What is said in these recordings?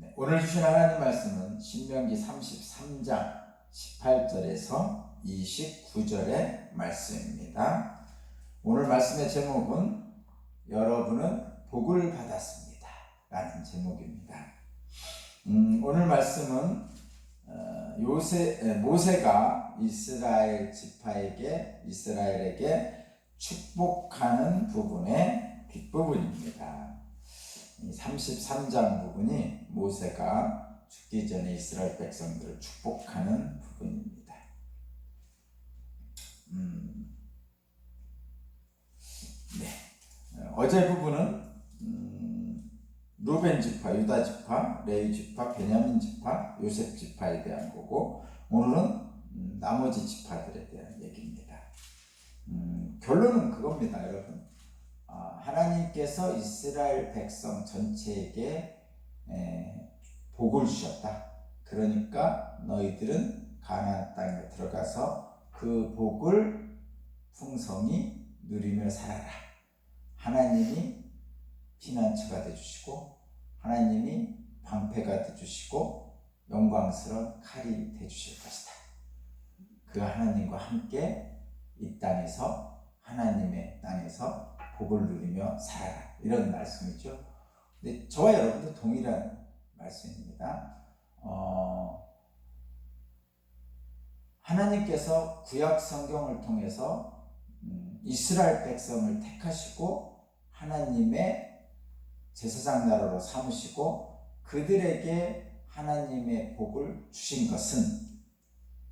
네, 오늘 주신 하나님 말씀은 신명기 33장 18절에서 29절의 말씀입니다. 오늘 말씀의 제목은 여러분은 복을 받았습니다 라는 제목입니다. 오늘 말씀은 모세가 이스라엘에게 축복하는 부분의 뒷부분입니다. 33장 부분이 모세가 죽기 전에 이스라엘 백성들을 축복하는 부분입니다. 어제 부분은 루벤 지파, 유다 지파, 레위 지파, 베냐민 지파, 요셉 지파에 대한 거고, 오늘은 나머지 지파들에 대한 얘기입니다. 결론은 그겁니다, 여러분. 하나님께서 이스라엘 백성 전체에게 복을 주셨다. 그러니까 너희들은 가나안 땅에 들어가서 그 복을 풍성히 누리며 살아라. 하나님이 피난처가 되주시고 하나님이 방패가 되주시고 영광스러운 칼이 되주실 것이다. 그 하나님과 함께 이 땅에서, 하나님의 땅에서 복을 누리며 살아라, 이런 말씀이죠. 근데 저와 여러분도 동일한 말씀입니다. 하나님께서 구약 성경을 통해서 이스라엘 백성을 택하시고 하나님의 제사장 나라로 삼으시고 그들에게 하나님의 복을 주신 것은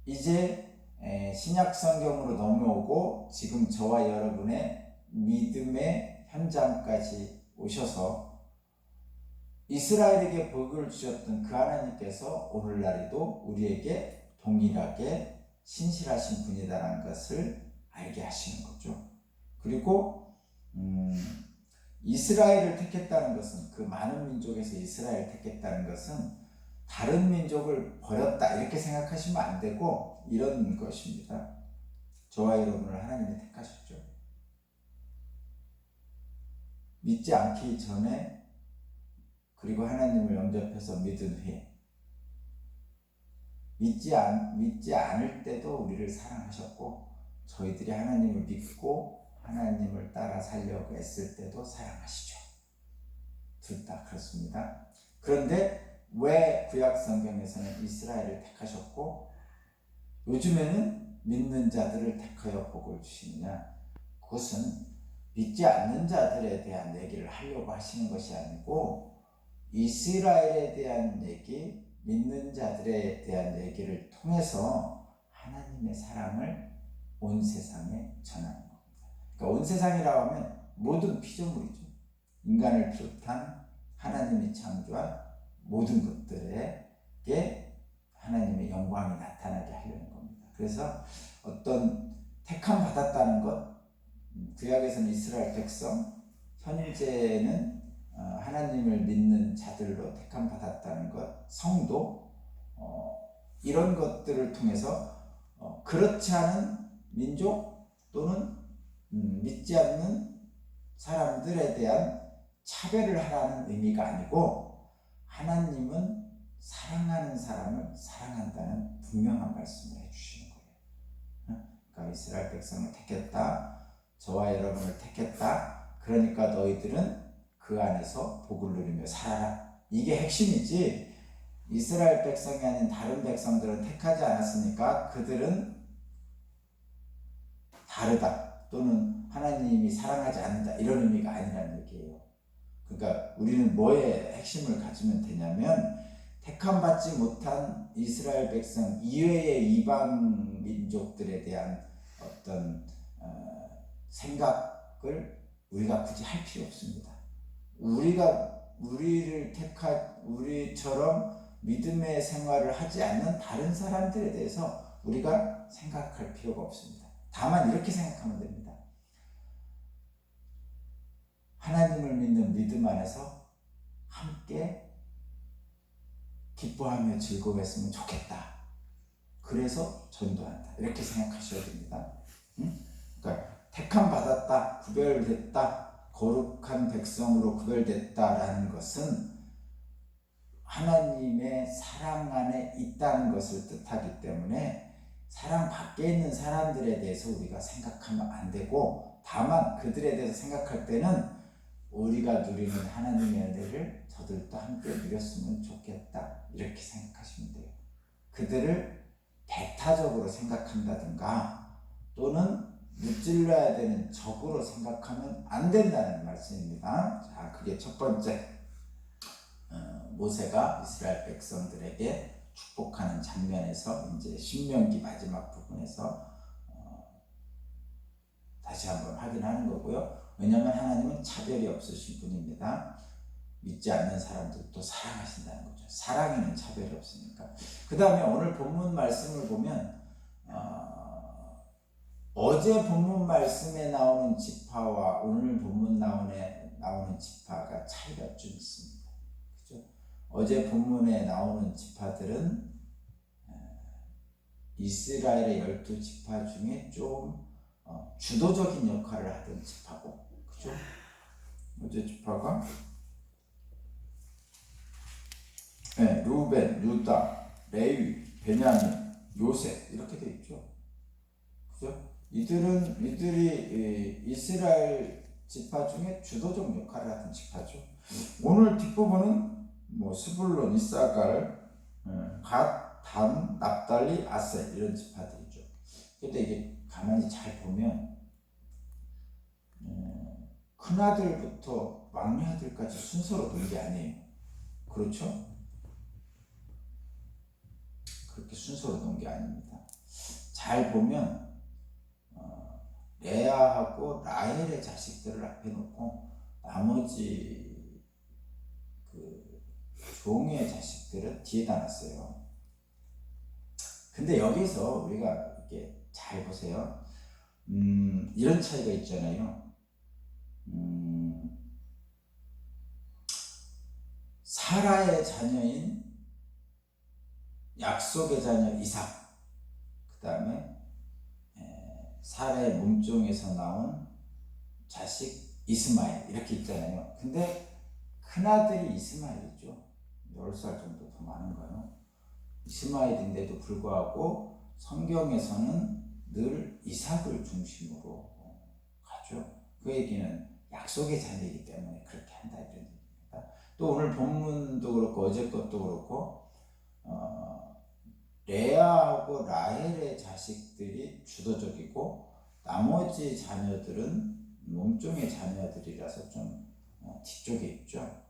이제 신약 성경으로 넘어오고 지금 저와 여러분의 믿음의 현장까지 오셔서 이스라엘에게 복을 주셨던 그 하나님께서 오늘날에도 우리에게 동일하게 신실하신 분이다라는 것을 알게 하시는 거죠. 그리고 이스라엘을 택했다는 것은, 그 많은 민족에서 이스라엘을 택했다는 것은 다른 민족을 버렸다 이렇게 생각하시면 안 되고, 이런 것입니다. 저와 여러분을 하나님이 택하셨죠. 믿지 않기 전에, 그리고 하나님을 영접해서 믿은 후에, 믿지 않을 때도 우리를 사랑하셨고, 저희들이 하나님을 믿고 하나님을 따라 살려고 애쓸 때도 사랑하시죠. 둘 다 그렇습니다. 그런데 왜 구약 성경에서는 이스라엘을 택하셨고 요즘에는 믿는 자들을 택하여 복을 주시느냐? 그것은 믿지 않는 자들에 대한 얘기를 하려고 하시는 것이 아니고 이스라엘에 대한 얘기, 믿는 자들에 대한 얘기를 통해서 하나님의 사랑을 온 세상에 전하는 겁니다. 그러니까 온 세상이라고 하면 모든 피조물이죠. 인간을 비롯한 하나님이 창조한 모든 것들에게 하나님의 영광이 나타나게 하려는 겁니다. 그래서 어떤 택함 받았다는 것, 구약에서는 이스라엘 백성, 현재는 하나님을 믿는 자들로 택함 받았다는 것, 성도, 이런 것들을 통해서 그렇지 않은 민족 또는 믿지 않는 사람들에 대한 차별을 하라는 의미가 아니고, 하나님은 사랑하는 사람을 사랑한다는 분명한 말씀을 해주시는 거예요. 그러니까 이스라엘 백성을 택했다, 저와 여러분을 택했다, 그러니까 너희들은 그 안에서 복을 누리며 살아라, 이게 핵심이지, 이스라엘 백성이 아닌 다른 백성들은 택하지 않았으니까 그들은 다르다 또는 하나님이 사랑하지 않는다, 이런 의미가 아니라는 얘기예요. 그러니까 우리는 뭐에 핵심을 가지면 되냐면, 택함받지 못한 이스라엘 백성 이외의 이방 민족들에 대한 어떤 생각을 우리가 굳이 할 필요 없습니다. 우리처럼 믿음의 생활을 하지 않는 다른 사람들에 대해서 우리가 생각할 필요가 없습니다. 다만 이렇게 생각하면 됩니다. 하나님을 믿는 믿음 안에서 함께 기뻐하며 즐거워했으면 좋겠다. 그래서 전도한다. 이렇게 생각하셔야 됩니다. 그러니까 택함 받았다, 구별됐다, 거룩한 백성으로 구별됐다라는 것은 하나님의 사랑 안에 있다는 것을 뜻하기 때문에 사랑 밖에 있는 사람들에 대해서 우리가 생각하면 안 되고, 다만 그들에 대해서 생각할 때는 우리가 누리는 하나님의 은혜를 저들도 함께 누렸으면 좋겠다, 이렇게 생각하시면 돼요. 그들을 배타적으로 생각한다든가 또는 무찔러야 되는 적으로 생각하면 안 된다는 말씀입니다. 자, 그게 첫 번째, 모세가 이스라엘 백성들에게 축복하는 장면에서 이제 신명기 마지막 부분에서 다시 한번 확인하는 거고요. 왜냐하면 하나님은 차별이 없으신 분입니다. 믿지 않는 사람들도 사랑하신다는 거죠. 사랑에는 차별이 없으니까. 그 다음에 오늘 본문 말씀을 보면 어제 본문 말씀에 나오는 지파와 오늘 본문 나오는 지파가 차이가 좀 있습니다. 그죠? 어제 본문에 나오는 지파들은 이스라엘의 12지파 중에 좀 주도적인 역할을 하던 지파고, 그죠? 어제 지파가 루벤, 유다, 레위, 베냐민, 요셉 이렇게 돼 있죠. 그죠? 이들이 이스라엘 지파 중에 주도적 역할을 하던 지파죠. 오늘 뒷부분은 뭐 스불론, 이사갈, 갓, 단, 납달리, 아셀 이런 지파들이죠. 근데 이게 가만히 잘 보면 큰아들부터 막내아들까지 순서로 놓은 게 아니에요. 그렇죠? 그렇게 순서로 놓은 게 아닙니다. 잘 보면 레아하고 라헬의 자식들을 앞에 놓고 나머지 그 종의 자식들은 뒤에다 놨어요. 근데 여기서 우리가 이렇게 잘 보세요. 이런 차이가 있잖아요. 사라의 자녀인 약속의 자녀 이삭, 그 다음에 사라의 몸종에서 나온 자식 이스마엘 이렇게 있잖아요. 근데 큰아들이 이스마엘이죠. 10살 정도 더 많은 거예요. 이스마엘인데도 불구하고 성경에서는 늘 이삭을 중심으로 가죠. 그 얘기는 약속의 자녀이기 때문에 그렇게 한다 이런 얘기입니다. 또 오늘 본문도 그렇고 어제 것도 그렇고 레아하고 라헬의 자식들이 주도적이고 나머지 자녀들은 몸종의 자녀들이라서 좀 뒤쪽에 있죠.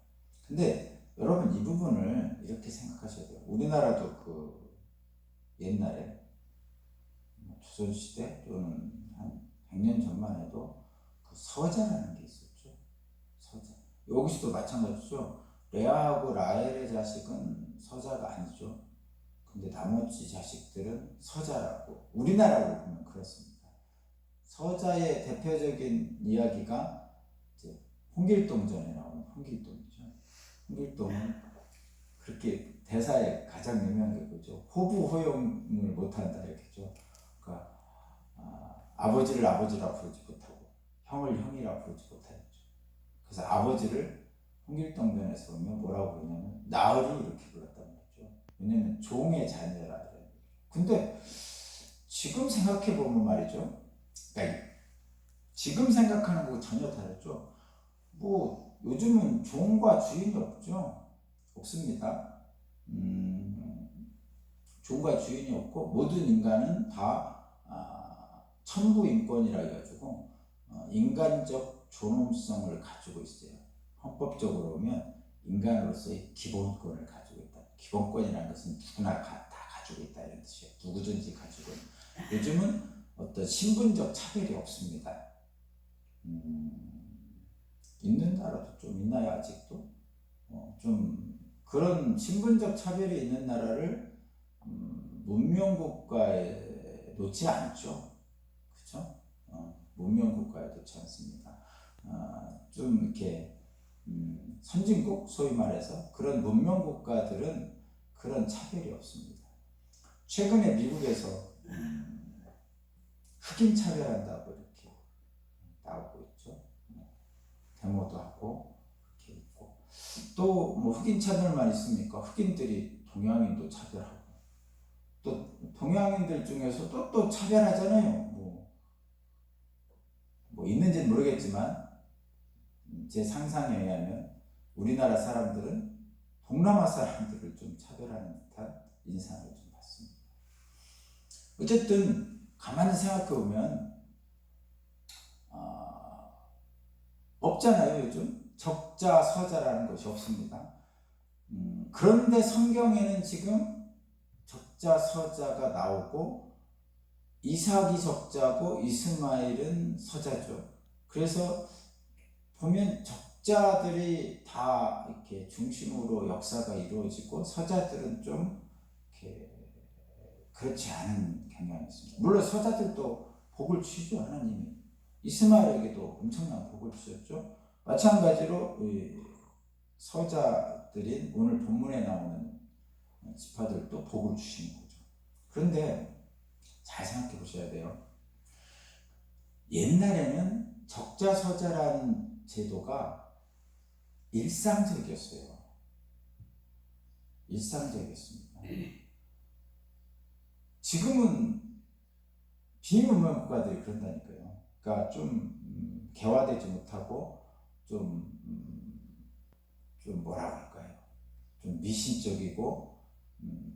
근데 여러분 이 부분을 이렇게 생각하셔야 돼요. 우리나라도 그 옛날에 조선시대 또는 한 100년 전만 해도 그 서자라는 게 있었죠. 서자. 여기서도 마찬가지죠. 레아하고 라헬의 자식은 서자가 아니죠. 근데 나머지 자식들은 서자라고, 우리나라로 보면 그렇습니다. 서자의 대표적인 이야기가 이제 홍길동전에 나오는 홍길동이죠. 홍길동은 그렇게 대사에 가장 유명한 게 그죠. 호부 호용을 못한다 이렇게죠. 그러니까 아버지를 아버지라 부르지 못하고 형을 형이라 부르지 못하죠. 그래서 아버지를 홍길동전에서 보면 뭐라고 부르냐면 나으리 이렇게 불렀단 말이죠. 왜냐면 종의 자녀라. 근데 지금 생각해 보면 말이죠. 그러니까 지금 생각하는 거 전혀 다르죠. 뭐 요즘은 종과 주인이 없죠. 없습니다. 종과 주인이 없고 모든 인간은 다 천부인권이라 해가지고 인간적 존엄성을 가지고 있어요. 헌법적으로 보면 인간으로서의 기본권을 가지고 있다. 기본권이라는 것은 누구나 다 가지고 있다 이런 뜻이에요. 누구든지 가지고 요즘은 어떤 신분적 차별이 없습니다. 있는 나라도 좀 있나요 아직도? 좀 그런 신분적 차별이 있는 나라를 문명국가에 놓지 않죠. 그렇죠? 문명국가에 놓지 않습니다. 좀 이렇게 선진국 소위 말해서 그런 문명국가들은 그런 차별이 없습니다. 최근에 미국에서 흑인 차별한다고 이렇게 나오고 있죠. 데모도 하고 그렇게 있고. 또 뭐 흑인 차별만 있습니까? 흑인들이 동양인도 차별하고, 또 동양인들 중에서도 또 차별하잖아요. 뭐 있는지는 모르겠지만 제 상상에 의하면 우리나라 사람들은 동남아 사람들을 좀 차별하는 듯한 인상을 좀 받습니다. 어쨌든 가만히 생각해 보면 없잖아요. 요즘 적자서자라는 것이 없습니다. 그런데 성경에는 지금 적자서자가 나오고 이삭이 적자고 이스마엘은 서자죠. 그래서 보면 적자들이 다 이렇게 중심으로 역사가 이루어지고 서자들은 좀 이렇게 그렇지 않은 경향이 있습니다. 물론 서자들도 복을 주시죠. 하나님이 이스마엘에게도 엄청난 복을 주셨죠. 마찬가지로 서자들인 오늘 본문에 나오는 지파들도 복을 주시는 거죠. 그런데 잘 생각해 보셔야 돼요. 옛날에는 적자서자라는 제도가 일상적이었어요. 일상적이었습니다. 지금은 비문명 국가들이 그런다니까요. 그러니까 좀 개화되지 못하고 좀 뭐라 그럴까요? 좀 미신적이고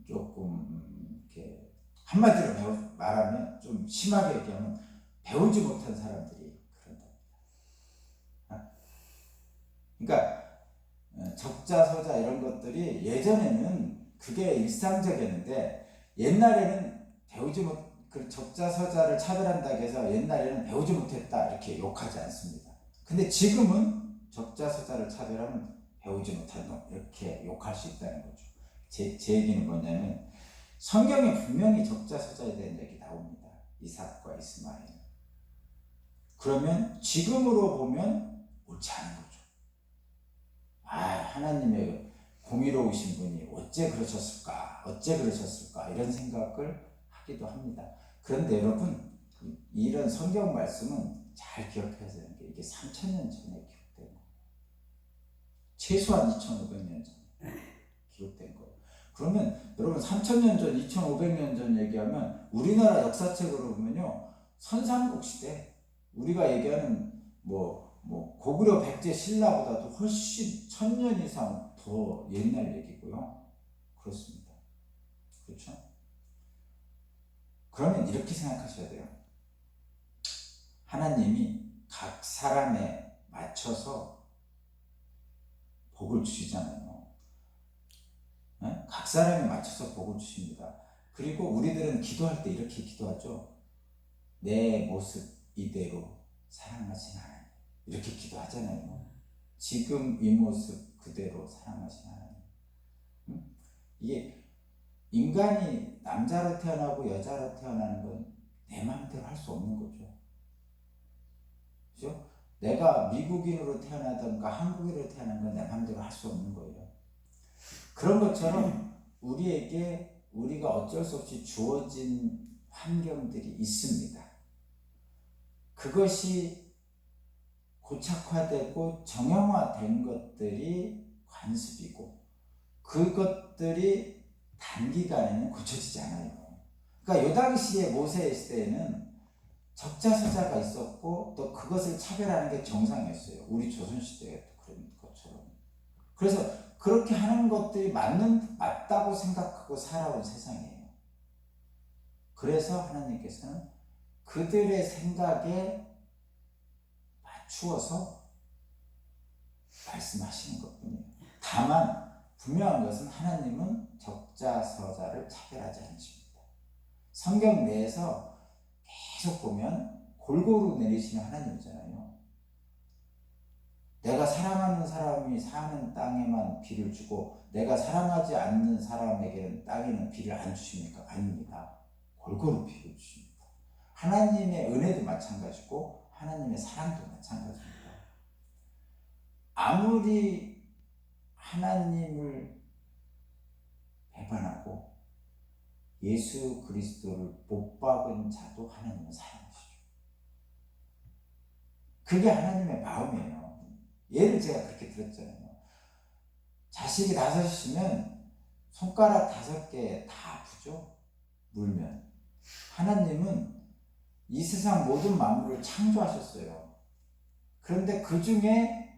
조금 이렇게 한마디로 말하면 좀 심하게 얘기하면 배우지 못한 사람들이 그런답니다. 그러니까 적자서자 이런 것들이 예전에는 그게 일상적이었는데 옛날에는 그 적자서자를 차별한다고 해서 옛날에는 배우지 못했다 이렇게 욕하지 않습니다. 근데 지금은 적자서자를 차별하면 배우지 못한 놈 이렇게 욕할 수 있다는 거죠. 제 얘기는 뭐냐면 성경에 분명히 적자서자에 대한 얘기 나옵니다. 이삭과 이스마엘. 그러면 지금으로 보면 옳지 않은 거죠. 하나님의 공의로우신 분이 어째 그러셨을까 이런 생각을 하기도 합니다. 그런데 여러분 이런 성경 말씀은 잘 기억해야 되는 게 이게 3000년 전에 기록된 거예요. 최소한 2500년 전에 기록된 거예요. 그러면 여러분 3000년 전, 2500년 전 얘기하면 우리나라 역사책으로 보면요 선삼국 시대 우리가 얘기하는 고구려 백제 신라보다도 훨씬 1000년 이상 더 옛날 얘기고요. 그렇습니다. 그렇죠? 그러면 이렇게 생각하셔야 돼요. 하나님이 각 사람에 맞춰서 복을 주시잖아요. 네? 각 사람에 맞춰서 복을 주십니다. 그리고 우리들은 기도할 때 이렇게 기도하죠. 내 모습 이대로 사랑하신 하나님. 이렇게 기도하잖아요. 지금 이 모습 그대로 사랑하신 하나님. 이게 인간이 남자로 태어나고 여자로 태어나는 건 내 마음대로 할 수 없는 거죠. 그죠? 내가 미국인으로 태어나든가 한국인으로 태어난 건 내 마음대로 할 수 없는 거예요. 그런 것처럼 우리에게 우리가 어쩔 수 없이 주어진 환경들이 있습니다. 그것이 고착화되고 정형화된 것들이 관습이고 그것들이 단기간에는 고쳐지지 않아요. 그러니까 이 당시에 모세의 시대에는 적자서자가 있었고 또 그것을 차별하는 게 정상이었어요. 우리 조선시대에도 그런 것처럼. 그래서 그렇게 하는 것들이 맞다고 생각하고 살아온 세상이에요. 그래서 하나님께서는 그들의 생각에 맞추어서 말씀하시는 것뿐이에요. 다만 분명한 것은 하나님은 적자서자를 차별하지 않으십니다. 성경 내에서 계속 보면 골고루 내리시는 하나님이잖아요. 내가 사랑하는 사람이 사는 땅에만 비를 주고 내가 사랑하지 않는 사람에게는 땅에는 비를 안 주십니까? 아닙니다. 골고루 비를 주십니다. 하나님의 은혜도 마찬가지고 하나님의 사랑도 마찬가지입니다. 아무리 하나님을 배반하고 예수 그리스도를 못 박은 자도 하나님은 사랑하시죠. 그게 하나님의 마음이에요. 예를 제가 그렇게 들었잖아요. 자식이 5이면 손가락 5개 다 아프죠. 물면. 하나님은 이 세상 모든 만물을 창조하셨어요. 그런데 그 중에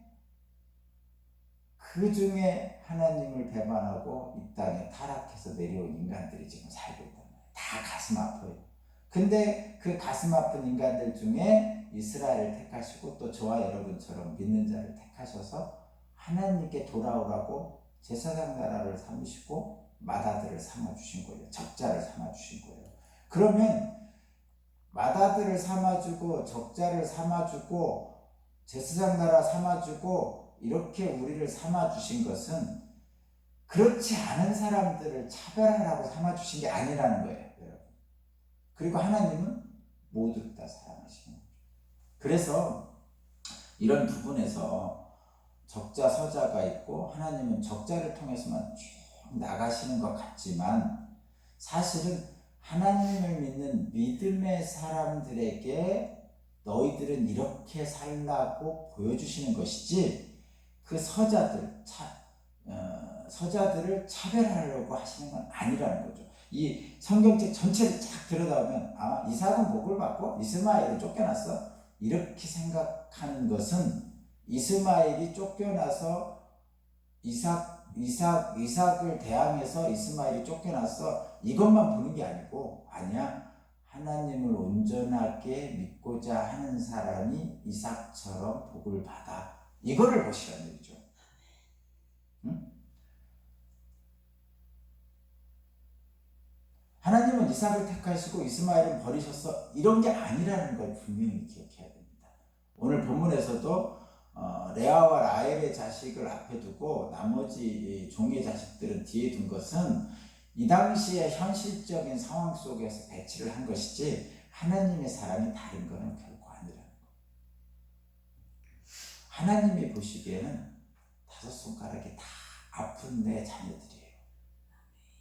하나님을 배반하고 이 땅에 타락해서 내려온 인간들이 지금 살고 있단 말이에요. 다 가슴 아파요. 근데 그 가슴 아픈 인간들 중에 이스라엘을 택하시고 또 저와 여러분처럼 믿는 자를 택하셔서 하나님께 돌아오라고 제사장 나라를 삼으시고 맏아들을 삼아주신 거예요. 적자를 삼아주신 거예요. 그러면 맏아들을 삼아주고 적자를 삼아주고 제사장 나라 삼아주고 이렇게 우리를 삼아주신 것은 그렇지 않은 사람들을 차별하라고 삼아주신 게 아니라는 거예요, 여러분. 그리고 하나님은 모두 다 사랑하시는 거죠. 그래서 이런 부분에서 적자, 서자가 있고 하나님은 적자를 통해서만 쭉 나가시는 것 같지만 사실은 하나님을 믿는 믿음의 사람들에게 너희들은 이렇게 살라고 보여주시는 것이지 그 서자들을 차별하려고 하시는 건 아니라는 거죠. 이 성경책 전체를 쫙 들여다보면 이삭은 복을 받고 이스마엘은 쫓겨났어. 이렇게 생각하는 것은 이스마엘이 쫓겨나서 이삭을 대항해서 이스마엘이 쫓겨났어. 이것만 보는 게 아니고 아니야. 하나님을 온전하게 믿고자 하는 사람이 이삭처럼 복을 받아. 이거를 보시라는 얘기죠. 응? 하나님은 이삭을 택하시고 이스마엘은 버리셨어. 이런 게 아니라는 걸 분명히 기억해야 됩니다. 오늘 본문에서도 레아와 라헬의 자식을 앞에 두고 나머지 종의 자식들은 뒤에 둔 것은 이 당시의 현실적인 상황 속에서 배치를 한 것이지 하나님의 사랑이 다른 것은 결코 아니라는 거. 하나님이 보시기에는 5손가락이 다 아픈 내 자녀들이에요.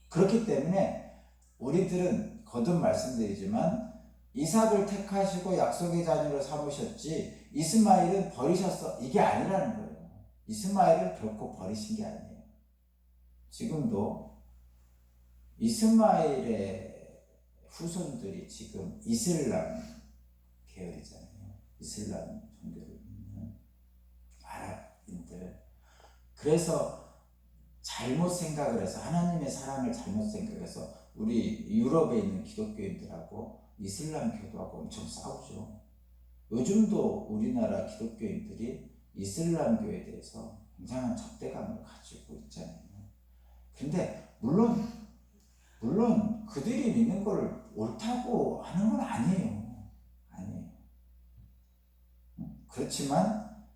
그렇기 때문에 우리들은 거듭 말씀드리지만 이삭을 택하시고 약속의 자녀로 삼으셨지 이스마엘은 버리셨어. 이게 아니라는 거예요. 이스마엘을 결코 버리신 게 아니에요. 지금도 이스마엘의 후손들이 지금 이슬람 계열이잖아요. 이슬람 종교를 믿는 아랍인들. 그래서 잘못 생각을 해서 하나님의 사랑을 잘못 생각해서 우리 유럽에 있는 기독교인들하고 이슬람교도하고 엄청 싸우죠. 요즘도 우리나라 기독교인들이 이슬람교에 대해서 굉장한 적대감을 가지고 있잖아요. 근데 물론 그들이 믿는 걸 옳다고 하는 건 아니에요. 그렇지만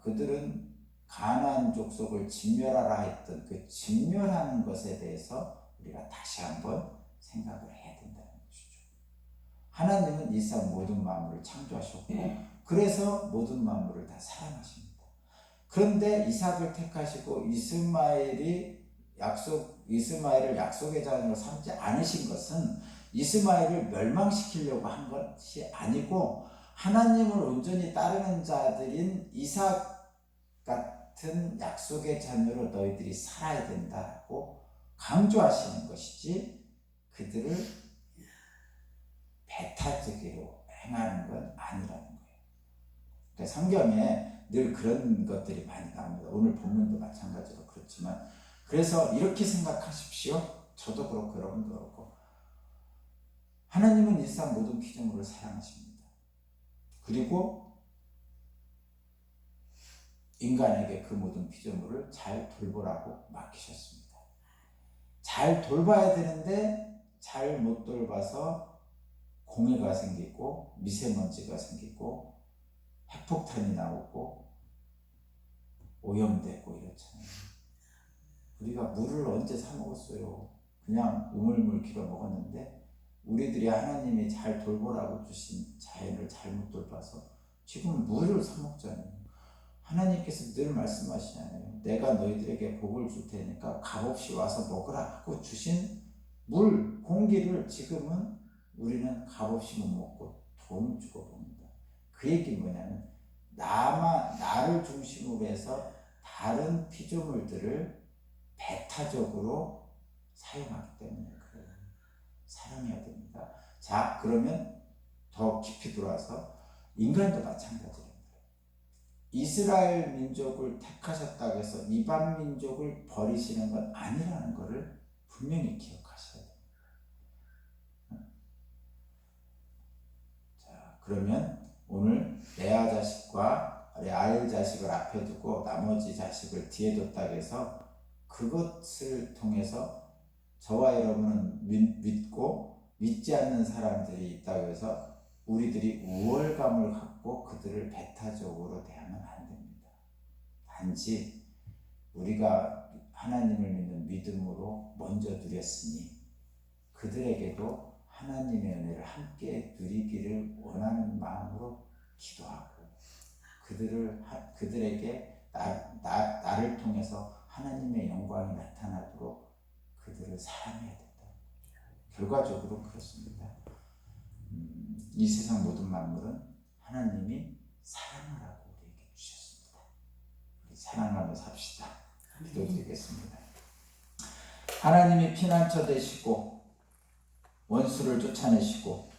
그들은 가나안 족속을 진멸하라 했던 그 진멸하는 것에 대해서 우리가 다시 한번 생각을 해야 된다는 것이죠. 하나님은 이 세상 모든 만물을 창조하셨고 그래서 모든 만물을 다 사랑하십니다. 그런데 이삭을 택하시고 이스마엘을 약속의 자녀로 삼지 않으신 것은 이스마엘을 멸망시키려고 한 것이 아니고 하나님을 온전히 따르는 자들인 이삭 같은 약속의 자녀로 너희들이 살아야 된다고 강조하시는 것이지 그들을 배타적으로 행하는 건 아니라는 거예요. 그러니까 성경에 늘 그런 것들이 많이 나옵니다. 오늘 본문도 마찬가지로 그렇지만 그래서 이렇게 생각하십시오. 저도 그렇고 여러분도 그렇고 하나님은 일상 모든 피조물을 사랑하십니다. 그리고 인간에게 그 모든 피조물을 잘 돌보라고 맡기셨습니다. 잘 돌봐야 되는데 잘 못 돌봐서 공해가 생기고 미세먼지가 생기고 핵폭탄이 나오고 오염되고 이렇잖아요. 우리가 물을 언제 사 먹었어요? 그냥 우물물 길어 먹었는데 우리들이 하나님이 잘 돌보라고 주신 자연을 잘못 돌봐서 지금 물을 사 먹잖아요. 하나님께서 늘 말씀하시잖아요. 내가 너희들에게 복을 줄 테니까 값없이 와서 먹으라 하고 주신 물, 공기를 지금은 우리는 값없이 못 먹고 돈을 주고 봅니다. 그 얘기 뭐냐면 나를 중심으로 해서 다른 피조물들을 배타적으로 사용하기 때문에 그래요. 사랑해야 됩니다. 자, 그러면 더 깊이 들어와서 인간도 마찬가지입니다. 이스라엘 민족을 택하셨다고 해서 이방 민족을 버리시는 건 아니라는 것을 분명히 기억하셔야 됩니다. 자, 그러면 오늘 레아 자식과 라헬 자식을 앞에 두고 나머지 자식을 뒤에 뒀다고 해서 그것을 통해서 저와 여러분은 믿고 믿지 않는 사람들이 있다고 해서 우리들이 우월감을 갖고 그들을 배타적으로 대하면 안 됩니다. 단지 우리가 하나님을 믿는 믿음으로 먼저 누렸으니 그들에게도 하나님의 은혜를 함께 누리기를 원하는 마음으로 기도하고 그들에게 나를 통해서 하나님의 영광이 나타나도록 그들을 사랑해야 된다. 결과적으로 그렇습니다. 이 세상 모든 만물은 하나님이 사랑하라고 우리에게 주셨습니다. 우리 사랑하며 삽시다. 기도드리겠습니다. 하나님이 피난처 되시고 원수를 쫓아내시고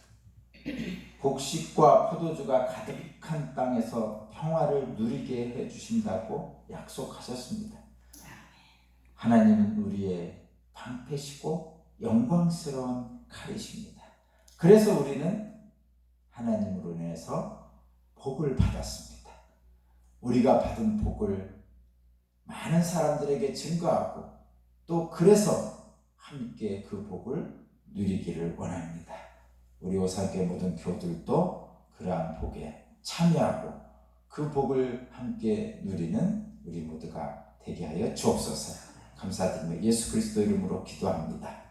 곡식과 포도주가 가득한 땅에서 평화를 누리게 해주신다고 약속하셨습니다. 하나님은 우리의 방패시고 영광스러운 칼이십니다. 그래서 우리는 하나님으로 인해서 복을 받았습니다. 우리가 받은 복을 많은 사람들에게 증거하고 또 그래서 함께 그 복을 누리기를 원합니다. 우리 오산교회 모든 교들도 그러한 복에 참여하고 그 복을 함께 누리는 우리 모두가 되게 하여 주옵소서. 감사드리며 예수 그리스도 이름으로 기도합니다.